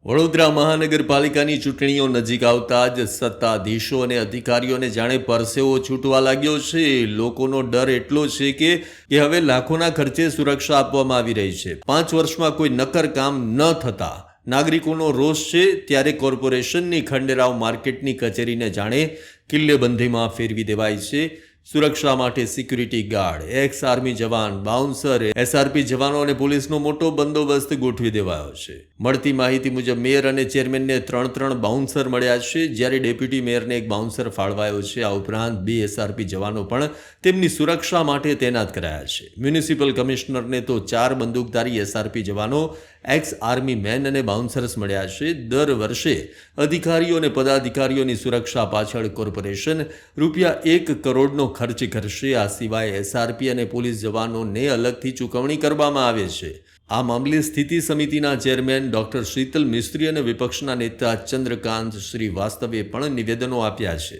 વડોદરા મહાનગરપાલિકાની ચૂંટણીઓ નજીક આવતા જ સત્તાધીશો અને અધિકારીઓને જાણે પરસેવો છૂટવા લાગ્યો છે. લોકોનો ડર એટલો છે કે હવે લાખોના ખર્ચે સુરક્ષા આપવામાં આવી રહી છે. 5 વર્ષમાં કોઈ નક્કર કામ ન થતા નાગરિકોનો રોષ છે. ત્યારે કોર્પોરેશનની ખંડેરાવ માર્કેટની કચેરીને જાણે કિલ્લેબંધીમાં ફેરવી દેવાય છે. સુરક્ષા માટે સિક્યુરિટી ગાર્ડ, એક્સ આર્મી જવાન, બાઉન્સર, એસઆરપી જવાનો અને પોલીસનો મોટો બંદોબસ્ત ગોઠવી દેવાયો છે. મળતી માહિતી મુજબ મેયર અને ચેરમેનને 3 બાઉન્સર મળ્યા છે, જ્યારે ડેપ્યુટી મેયરને 1 બાઉન્સર ફાળવાયો છે. આ ઉપરાંત 2 એસઆરપી જવાનો પણ તેમની સુરક્ષા માટે તૈનાત કરાયા છે. મ્યુનિસિપલ કમિશનરને તો 4 બંદૂકધારી એસઆરપી જવાનો, એક્સ આર્મી મેન અને બાઉન્સર્સ મળ્યા છે. દર વર્ષે અધિકારીઓ અને પદાધિકારીઓની સુરક્ષા પાછળ કોર્પોરેશન ₹1 કરોડનો ખર્ચ કરશે. આ સિવાય એસઆરપી અને પોલીસ જવાનોને અલગથી ચૂકવણી કરવામાં આવે છે. આ મામલે સ્થિતિ સમિતિના ચેરમેન ડોક્ટર શીતલ મિસ્ત્રી અને વિપક્ષના નેતા ચંદ્રકાંત શ્રીવાસ્તવે પણ નિવેદનો આપ્યા છે.